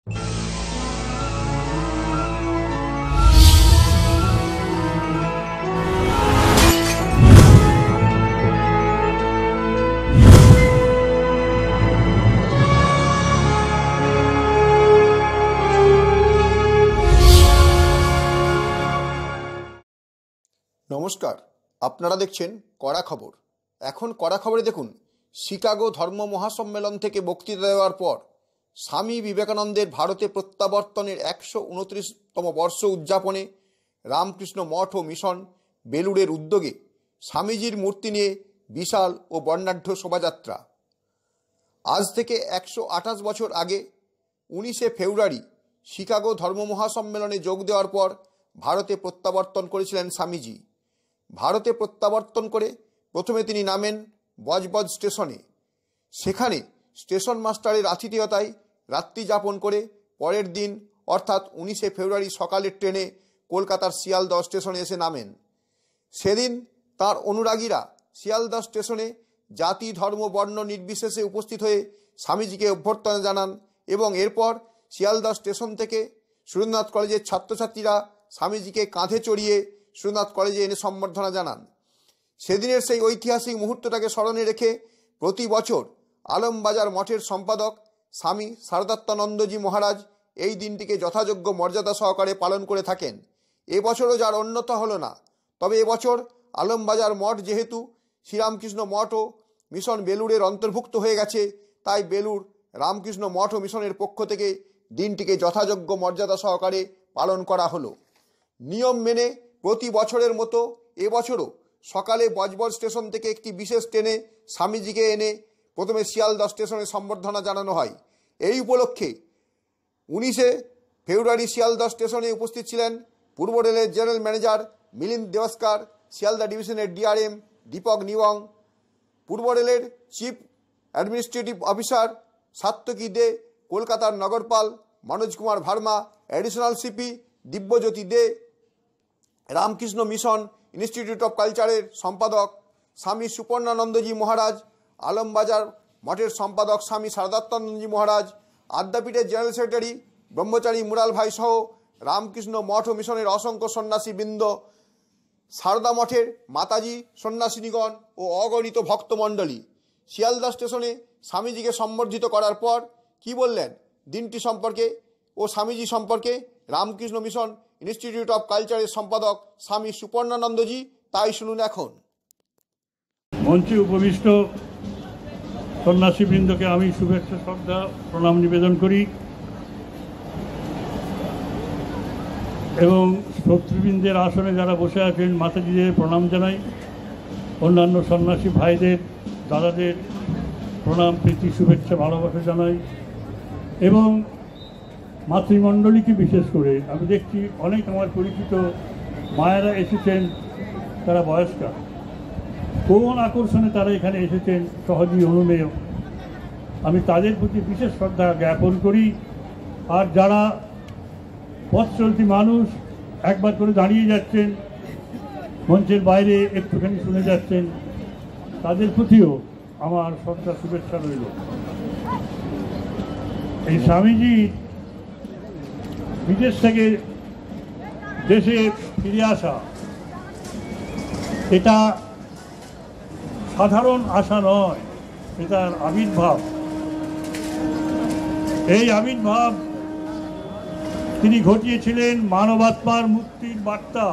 নমস্কার, আপনারা দেখছেন কড়া খবর। এখন কড়া খবরে দেখুন, শিকাগো ধর্ম মহাসম্মেলন থেকে বক্তৃতা দেওয়ার পর স্বামী বিবেকানন্দের ভারতে প্রত্যাবর্তনের 129তম বর্ষ উদযাপনে রামকৃষ্ণ মঠ ও মিশন বেলুড়ের উদ্যোগে স্বামীজির মূর্তি নিয়ে বিশাল ও বর্ণাঢ্য শোভাযাত্রা। আজ থেকে 128 বছর আগে 19শে ফেব্রুয়ারি শিকাগো ধর্ম মহাসম্মেলনে যোগ দেওয়ার পর ভারতে প্রত্যাবর্তন করেছিলেন স্বামীজি। ভারতে প্রত্যাবর্তন করে প্রথমে তিনি নামেন বজবজ স্টেশনে। সেখানে স্টেশন মাস্টারের আতিথেয়তায় রাত্রি যাপন করে পরের দিন অর্থাৎ 19শে ফেব্রুয়ারি সকালের ট্রেনে কলকাতার শিয়ালদহ স্টেশনে এসে নামেন। সেদিন তার অনুরাগীরা শিয়ালদহ স্টেশনে জাতি ধর্ম বর্ণ নির্বিশেষে উপস্থিত হয়ে স্বামীজিকে অভ্যর্থনা জানান এবং এরপর শিয়ালদহ স্টেশন থেকে সুরেন্দ্রনাথ কলেজের ছাত্রছাত্রীরা স্বামীজিকে কাঁধে চড়িয়ে সুরেন্দ্রনাথ কলেজে এনে সম্বর্ধনা জানান। সেদিনের সেই ঐতিহাসিক মুহূর্তটাকে স্মরণে রেখে প্রতি বছর আলমবাজার মঠের সম্পাদক স্বামী শারদাত্মানন্দজি মহারাজ এই দিনটিকে যথাযোগ্য মর্যাদা সহকারে পালন করে থাকেন। এবছরও যার অন্যথা হলো না। তবে এবছর আলমবাজার মঠ যেহেতু শ্রীরামকৃষ্ণ মঠ ও মিশন বেলুড়ের অন্তর্ভুক্ত হয়ে গেছে, তাই বেলুড় রামকৃষ্ণ মঠ ও মিশনের পক্ষ থেকে দিনটিকে যথাযোগ্য মর্যাদা সহকারে পালন করা হলো। নিয়ম মেনে প্রতি বছরের মতো এবছরও সকালে বজবজ স্টেশন থেকে একটি বিশেষ ট্রেনে স্বামীজিকে এনে প্রথমে শিয়ালদহ স্টেশনে সম্বর্ধনা জানানো হয়। এই উপলক্ষে 19শে ফেব্রুয়ারি শিয়ালদহ স্টেশনে উপস্থিত ছিলেন পূর্ব রেলের জেনারেল ম্যানেজার মিলিন্দ দেওয়াস্কার, শিয়ালদহ ডিভিশনের ডিআরএম দীপক নিওয়াং, পূর্ব রেলের chief administrative officer Satyaki De, কলকাতার নগরপাল Manoj Kumar Verma, additional CP Dibyajyoti De, Ramakrishna Mission institute of কালচারের সম্পাদক স্বামী সুপর্ণানন্দজি মহারাজ, আলমবাজার মঠের সম্পাদক স্বামী শারদাত্মানন্দজি মহারাজ, আদ্যাপীঠের জেনারেল সেক্রেটারি ব্রহ্মচারী মুরাল ভাই সহ রামকৃষ্ণ মঠ ও মিশনের অসংখ্য সন্ন্যাসীবৃন্দ, সারদা মঠের মাতাজি সন্ন্যাসিনীগণ ও অগণিত ভক্তমণ্ডলী শিয়ালদহ স্টেশনে স্বামীজিকে সম্বর্ধিত করার পর কি বললেন দিনটি সম্পর্কে ও স্বামীজি সম্পর্কে রামকৃষ্ণ মিশন ইনস্টিটিউট অফ কালচারের সম্পাদক স্বামী সুপর্ণানন্দজি, তাই শুনুন এখন। মঞ্চে উপবিষ্ট সন্ন্যাসীবৃন্দকে আমি শুভেচ্ছা শ্রদ্ধা প্রণাম নিবেদন করি এবং শত্রুবৃন্দের আসনে যারা বসে আছেন মাতাজিদের প্রণাম জানাই। অন্যান্য সন্ন্যাসী ভাইদের দাদাদের প্রণাম প্রীতি শুভেচ্ছা ভালোবাসা জানাই এবং মাতৃমণ্ডলীকে বিশেষ করে আমি দেখছি অনেক আমার পরিচিত মায়েরা এসেছেন, তারা বয়স্কা, কোন আকর্ষণে তারা এখানে এসেছেন সহজেই অনুমেয়। আমি তাদের প্রতি বিশেষ শ্রদ্ধা জ্ঞাপন করি। আর যারা পথ চলতি মানুষ একবার করে দাঁড়িয়ে যাচ্ছেন, মঞ্চের বাইরে একটুখানি শুনে যাচ্ছেন, তাদের প্রতিও আমার শ্রদ্ধা শুভেচ্ছা রইল। এই স্বামীজি বিদেশ থেকে দেশে ফিরে আসা এটা সাধারণ আশা নয়, এটার আবির্ভাব। এই আবির্ভাব তিনি ঘটিয়েছিলেন মানবাত্মার মুক্তির বার্তা,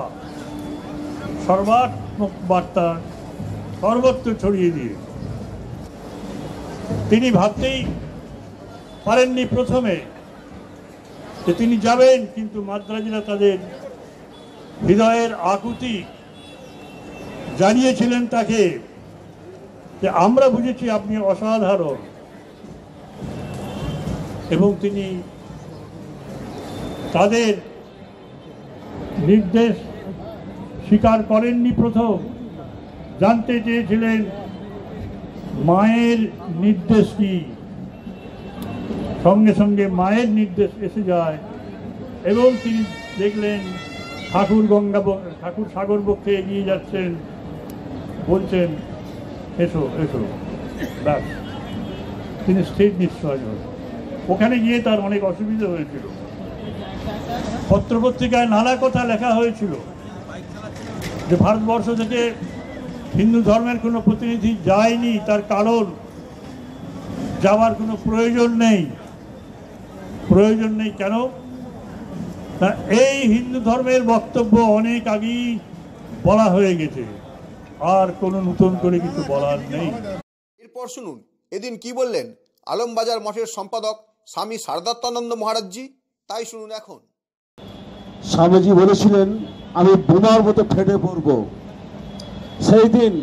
সর্বাত্মক বার্তা সর্বত্র ছড়িয়ে দিয়ে। তিনি ভাবতেই পারেননি প্রথমে যে তিনি যাবেন, কিন্তু মাদ্রাজিরা তাদের হৃদয়ের আকুতি জানিয়েছিলেন তাকে যে আমরা বুঝেছি আপনি অসাধারণ, এবং তিনি তাদের নির্দেশ স্বীকার করেননি। প্রথম জানতে চেয়েছিলেন মায়ের নির্দেশ কি, সঙ্গে সঙ্গে মায়ের নির্দেশ এসে যায় এবং তিনি দেখলেন ঠাকুর সাগর বক্ষে এগিয়ে যাচ্ছেন, বলছেন এসো এসো, ব্যাস তিনি স্থির নিশ্চয় হলেন। ওখানে গিয়ে তার অনেক অসুবিধা হয়েছিল। পত্রপত্রিকায় নানা কথা লেখা হয়েছিল যে ভারতবর্ষ থেকে হিন্দু ধর্মের কোনো প্রতিনিধি যায়নি, তার কারণ যাওয়ার কোনো প্রয়োজন নেই। কেন? তা এই হিন্দু ধর্মের বক্তব্য অনেক আগেই বলা হয়ে গেছে, আর কোনো নতুন করে কিছু বলার নেই। এরপর শুনুন এদিন কি বললেন আলমবাজার মঠের সম্পাদক স্বামী শারদাত্মানন্দ মহারাজজি, তাই শুনুন এখন। স্বামীজি বলেছিলেন আমি বোমার মতো ফেটে পড়ব। সেই দিন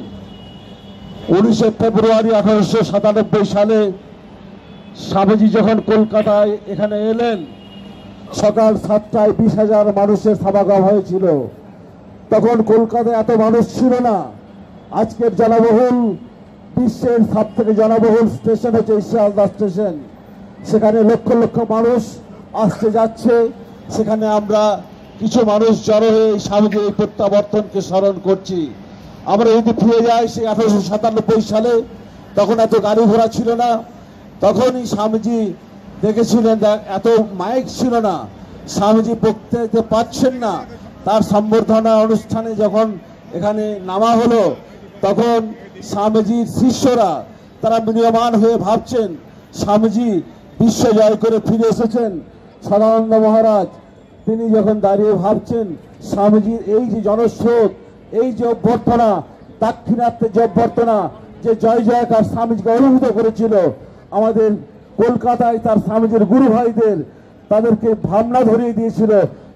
19 ফেব্রুয়ারি 1897 সালে স্বামীজি যখন কলকাতায় এখানে এলেন, সকাল 7টায় 20,000 মানুষের সমাগম হয়েছিল। তখন কলকাতায় এত মানুষ ছিল না। আজকের জনবহুল, বিশ্বের সব থেকে জনবহুল স্টেশন হচ্ছে শিয়ালদা স্টেশন। সেখানে লক্ষ লক্ষ মানুষ আসতে যাচ্ছে। সেখানে আমরা কিছু মানুষ জড়ো হয়ে স্বামীজির এই প্রত্যাবর্তনকে স্মরণ করছি। আমরা যদি ফিরে যাই সেই 1897 সালে, তখন এত গাড়ি ঘোড়া ছিল না। তখনই স্বামীজি দেখেছিলেন এত মাইক ছিল না, স্বামীজি বক্তৃতা দিতে পারছেন না। তার সম্বর্ধনা অনুষ্ঠানে যখন এখানে নামা হলো, তখন স্বামীজির শিষ্যরা তারা মিনিয়মান হয়ে ভাবছেন স্বামীজি বিশ্ব জয় করে ফিরে এসেছেন। সদানন্দ মহারাজ তিনি যখন দাঁড়িয়ে ভাবছেন স্বামীজির এই যে জনস্রোত, এই যে অভ্যর্থনা, দাক্ষিণাত্যের যে অভ্যর্থনা, যে জয় জয়কার স্বামীজিকে অনুভূত করেছিল, আমাদের কলকাতায় তার স্বামীজির গুরু ভাইদের তাদেরকে ভাবনা ধরিয়ে দিয়েছিল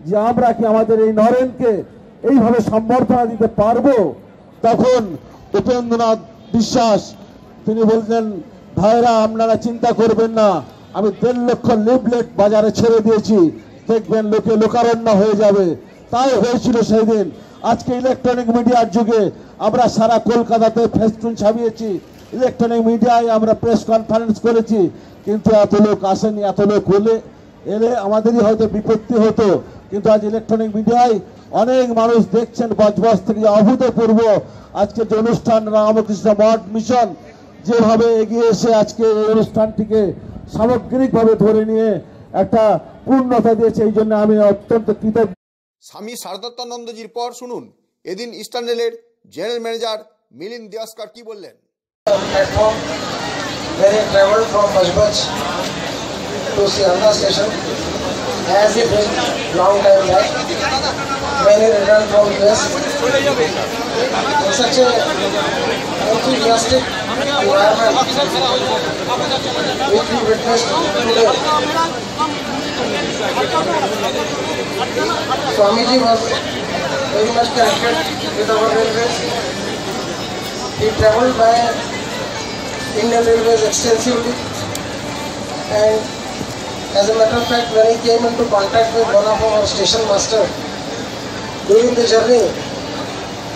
যে আমরা কি আমাদের এই নরেনকে এইভাবে সম্বর্ধনা দিতে পারবো। তখন উপেন্দ্রনাথ বিশ্বাস তিনি বললেন, ভাইরা আপনারা চিন্তা করবেন না, আমি 1.5 লক্ষ লিফলেট বাজারে ছেড়ে দিয়েছি, দেখবেন লোকে লোকারণ্য হয়ে যাবে। তাই হয়েছিল সেই দিন। আজকে ইলেকট্রনিক মিডিয়ার যুগে আমরা সারা কলকাতাতে ফেস্টুন ছাপিয়েছি, ইলেকট্রনিক মিডিয়ায় আমরা প্রেস কনফারেন্স করেছি, কিন্তু এত লোক আসেনি। এত লোক এলে আমাদেরই হয়তো বিপত্তি হতো, কিন্তু আজ ইলেকট্রনিক মিডিয়ায় অনেক মানুষ দেখছেন। বজবজ থেকে অভূতপূর্ব আজকে যে অনুষ্ঠান রামকৃষ্ণ মঠ মিশন যেভাবে এগিয়ে এসে আজকে এই অনুষ্ঠানটিকে সামগ্রিকভাবে ধরে নিয়ে একটা পূর্ণতা দিয়েছে, এই জন্য আমি অত্যন্ত কৃতজ্ঞ। স্বামী শারদাত্মানন্দজির পর শুনুন এদিন ইস্টার্ন রেলের জেনারেল ম্যানেজার মিলিন্দ দেওয়াস্কর কি বললেন। Platform when it traveled from Bajbaj to Sialda station, as it been long time back, when he returned from US, in such a enthusiastic environment which we witnessed today. Swamiji was very much connected with our railways. He travelled by Indian Railways extensively, and as a matter of fact, when he came into contact with one of our station master during the journey,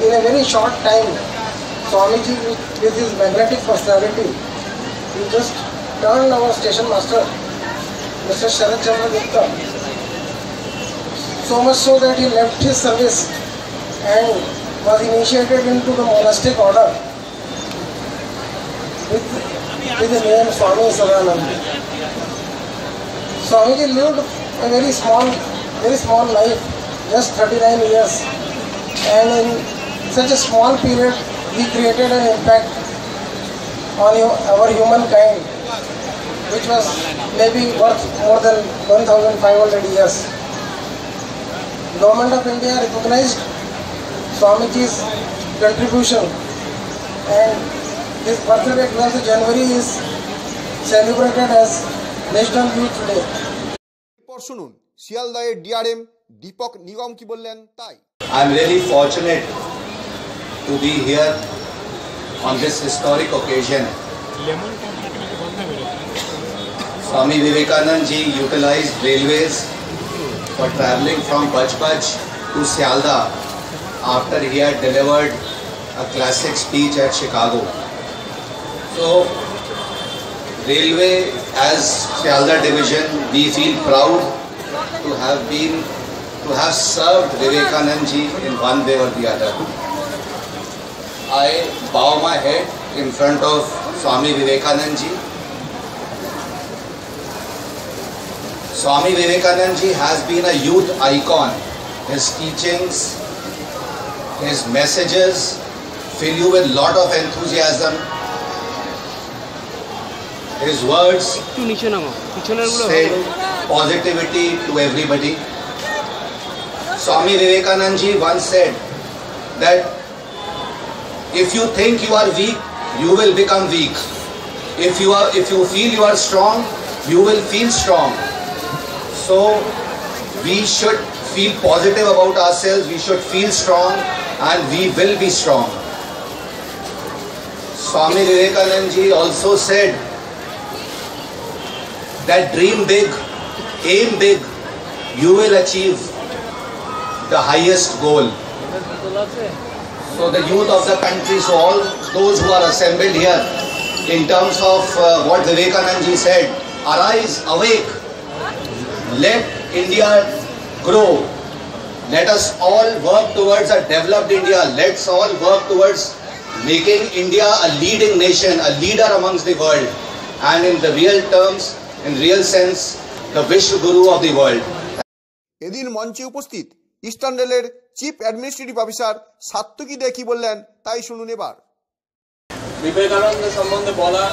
in a very short time, Swamiji with his magnetic personality, he just turned our station master, Mr. Sharat Chandra Gupta, so much so that he left his service and was initiated into the monastic order with the name Swami Sadananda. Swamiji lived a very small life, just 39 years, and in such a small period he created an impact on our humankind which was maybe worth more than 1,500 years. Government of India recognized Swamiji's contribution, and his birthday 12th January is celebrated as National Youth Day. এরপর শুনুন শিয়ালদায়ের DRM Dipak নিগম কি বললেন তাই। I am really fortunate to be here on this historic occasion. Swami Vivekanand ji utilized railways for travelling from Bajbaj to Sialda after he had delivered a classic speech at Chicago. So, Railway as Sialda division, we feel proud to have served Vivekanand ji in one way or the other. I bow my head in front of Swami Vivekanand ji Swami Vivekananda ji has been a youth icon. His teachings, his messages fill you with lot of enthusiasm. His words send positivity to everybody. Swami Vivekananda ji once said that if you think you are weak, you will become weak. If you feel you are strong, you will feel strong. So we should feel positive about ourselves, we should feel strong, and we will be strong. Swami Vivekananda ji also said that dream big, aim big, you will achieve the highest goal. So the youth of the country, so all those who are assembled here, in terms of what Vivekananda ji said, arise, awake, let India grow. Let us all work towards a developed India. Let's all work towards making India a leading nation, a leader amongst the world, and in the real terms, in real sense, the Vishwa Guru of the world. এদিন মঞ্চে উপস্থিত eastern রেলের chief administrative officer Satyaki দে কি বললেন তাই শুনুন এবার। বিবেকানন্দ সম্বন্ধে বলা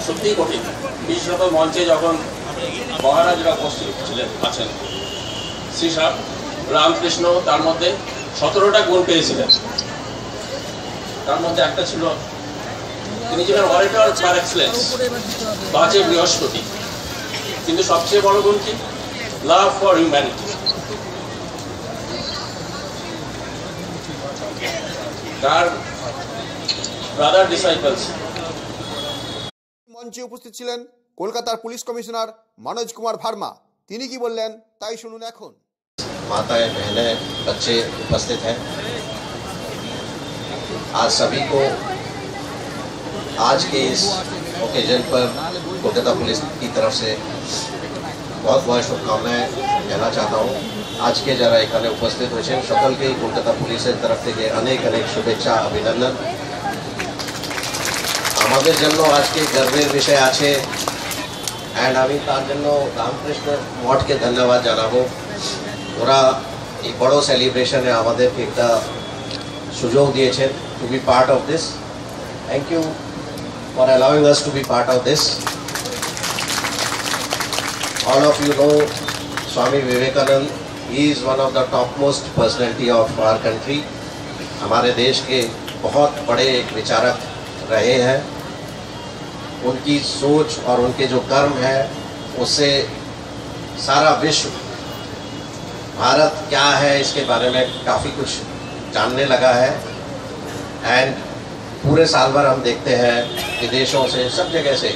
সত্যিই কঠিন। বিশ্বকপ মঞ্চে যখন মহারাজরা উপস্থিত আছেন, শ্রী রামকৃষ্ণ তার মধ্যে 17টা গুণ পেয়েছিলেন। তার মধ্যে একটা ছিল তিনি ছিলেন অরেটর পার এক্সেলেন্স, বাজে বৃহস্পতি। কিন্তু সবচেয়ে বড় গুণ কি? Love for humanity. তার ব্রাদার ডিসাইপলস। মঞ্চে উপস্থিত ছিলেন কলকাতার পুলিশ কমিশনার मनोज कुमार ভার্মা। তিনি কি বললেন তাই শুনুন এখন। माताएं, बहनें, बच्चे उपस्थित हैं। आज सभी को आज के इस ओकेजन पर कोलकाता पुलिस की तरफ से बहुत बहुत शुभकामनाएं कहना चाहता हूँ। आज के जरा एखाने उपस्थित হয়েছেন সকলকে কলকাতা পুলিশের তরফ থেকে অনেক অনেক শুভেচ্ছা, অভিনন্দন। আমাদের জন্য আজকে গর্বের বিষয় আছে, অ্যান্ড আমি তার জন্য রামকৃষ্ণ মঠকে ধন্যবাদ জানাবো। ওরা এই বড় সেলিব্রেশনে আমাদেরকে একটা সুযোগ দিয়েছেন to be part of this. Thank you for allowing us to be part of this. All of you know Swami Vivekananda, he is one of the topmost personality of our country. हमारे देश के बहुत बड़े एक विचारक रहे हैं। उनकी सोच और उनके जो कर्म है उससे सारा विश्व भारत क्या है इसके बारे में काफ़ी कुछ जानने लगा है। एंड पूरे साल भर हम देखते हैं विदेशों से, सब जगह से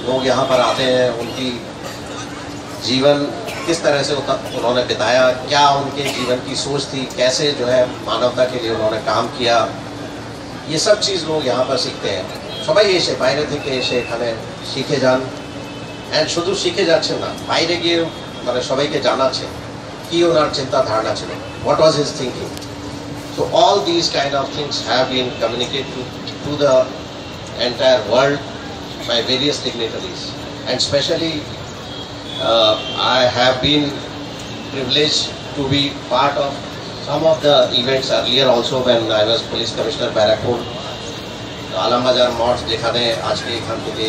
लोग यहाँ पर आते हैं। उनकी जीवन किस तरह से उन्होंने बिताया, क्या उनके जीवन की सोच थी, कैसे जो है मानवता के लिए उन्होंने काम किया, ये सब चीज़ लोग यहाँ पर सीखते हैं। সবাই এসে বাইরে থেকে এসে এখানে শিখে যান। অ্যান্ড শুধু শিখে যাচ্ছেন না, বাইরে গিয়ে মানে সবাইকে জানাচ্ছে কি ওনার চিন্তা ধারণা ছিল, what was his thinking. So all this kind of things have been communicated to the entire world by various dignitaries. And specially I have been privileged to be part of some of the events earlier also when I was Police Commissioner Barakpur। Alambazar Math যেখানে আজকে এখান থেকে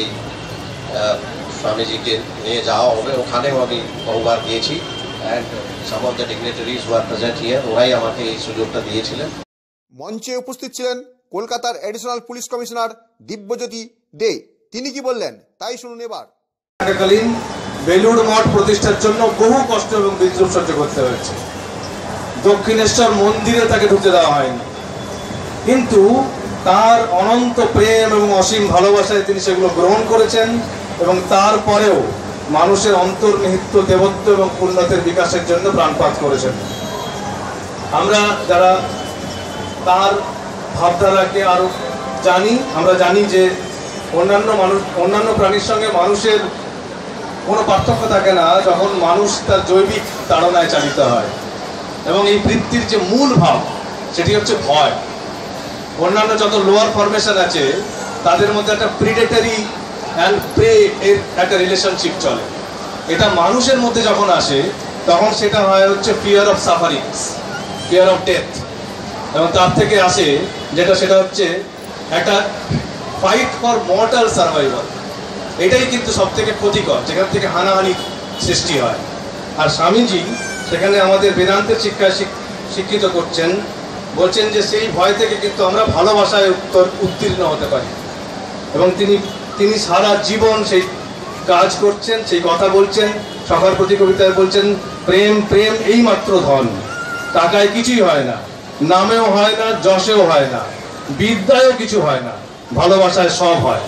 স্বামীজিকে নিয়ে যাওয়া হবে, ওখানেও আমি বহুবার গিয়েছি। And some of the dignitaries who are present here, ওরাই আমাকে এই সুযোগটা দিয়েছিলেন। মঞ্চে উপস্থিত ছিলেন কলকাতার additional police commissioner Dibyajyoti Dey. তিনি কি বললেন তাই শুনুন এবার। কালীন বেলুড় মঠ প্রতিষ্ঠার জন্য বহু কষ্ট এবং বিদ্রোহ সহ্য করতে হয়েছে। দক্ষিণেশ্বর মন্দিরে তাকে ঢুকতে দেওয়া হয়নি, কিন্তু তার অনন্ত প্রেম এবং অসীম ভালোবাসায় তিনি সেগুলো গ্রহণ করেছেন এবং তারপরেও মানুষের অন্তর্নিহিত দেবত্ব এবং পূর্ণতের বিকাশের জন্য প্রাণপাত করেছেন। আমরা যারা তার ভাবধারাকে আরো জানি, আমরা জানি যে অন্যান্য প্রাণীর সঙ্গে মানুষের কোনো পার্থক্য থাকে না যখন মানুষ তার জৈবিক তাড়নায় চালিত হয়। এবং এই বৃত্তির যে মূল ভাব সেটি হচ্ছে ভয়। অন্যান্য যত লোয়ার ফরমেশন আছে তাদের মধ্যে একটা প্রিডেটরি অ্যান্ড প্রে এর একটা রিলেশনশিপ চলে। এটা মানুষের মধ্যে যখন আসে তখন সেটা হয় হচ্ছে fear of sufferings, fear of death, এবং তার থেকে আসে সেটা হচ্ছে একটা ফাইট ফর মর্টাল সার্ভাইভাল। এটাই কিন্তু সব থেকে ক্ষতিকর, যেখান থেকে হানাহানি সৃষ্টি হয়। আর স্বামীজি সেখানে আমাদের বেদান্তের শিক্ষায় শিক্ষিত করছেন, বলছেন যে সেই ভয় থেকে কিন্তু আমরা ভালোবাসায় উত্তীর্ণ হতে পারি। এবং তিনি সারা জীবন সেই কাজ করছেন, সেই কথা বলছেন। সকার প্রতি কবিতায় বলছেন, প্রেম প্রেম এই মাত্র ধন, টাকায় কিছুই হয় না, নামেও হয় না, যশেও হয় না, বিদ্যায়ও কিছু হয় না, ভালোবাসায় সব হয়।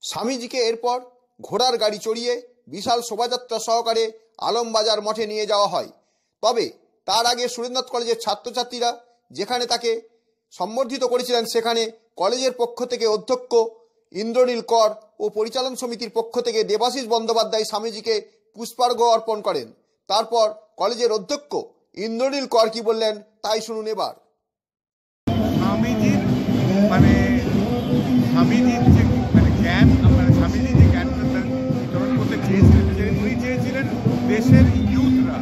স্বামীজিকে এরপর ঘোড়ার গাড়ি চড়িয়ে বিশাল শোভাযাত্রা সহকারে আলমবাজার মঠে নিয়ে যাওয়া হয়। তবে তার আগে সুরেন্দ্রনাথ কলেজের ছাত্রছাত্রীরা যেখানে তাকে সম্বর্ধিত করেছিলেন, সেখানে কলেজের পক্ষ থেকে অধ্যক্ষ ইন্দ্রনীল কর ও পরিচালন সমিতির পক্ষ থেকে দেবাশিস বন্দ্যোপাধ্যায় স্বামীজিকে পুষ্পার্ঘ্য অর্পণ করেন। তারপর কলেজের অধ্যক্ষ ইন্দ্রনীল কর কি বললেন তাই শুনুন এবার। স্বামীজির যে জ্ঞান, স্বামীজি যে জ্ঞানটা বিতরণ করতে চেয়েছিলেন, উনি চেয়েছিলেন দেশের ইউথরা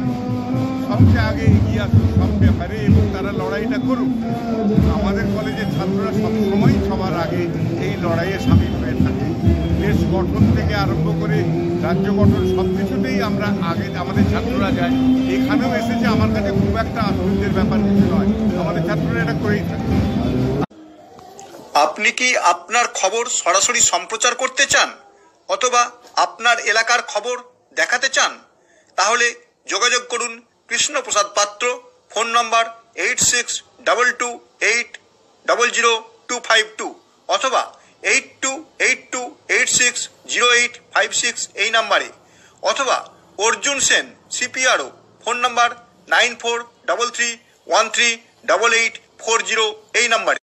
সবচেয়ে আগে এগিয়ে আসুক সব ব্যাপারে এবং তারা লড়াইটা করুক। আমাদের কলেজের ছাত্ররা সবসময় সবার আগে এই লড়াইয়ে সামিল হয়ে থাকে। দেশ গঠন থেকে আরম্ভ করে রাজ্য গঠন সব কিছুতেই আমরা আগে আমাদের ছাত্ররা যায়। এখানেও এসেছে, আমার কাছে খুব একটা আশ্চর্যের ব্যাপার কিছু নয়, আমাদের ছাত্ররা এটা করেই থাকে। আপনি কি আপনার খবর সরাসরি সম্প্রচার করতে চান অথবা আপনার এলাকার খবর দেখাতে চান? তাহলে যোগাযোগ করুন কৃষ্ণপ্রসাদ পাত্র, ফোন নম্বর 8622800252 অথবা 8282860856 এই নাম্বারে, অথবা অর্জুন সেন CPRO, ফোন নম্বর 9433138840 এই নাম্বারে।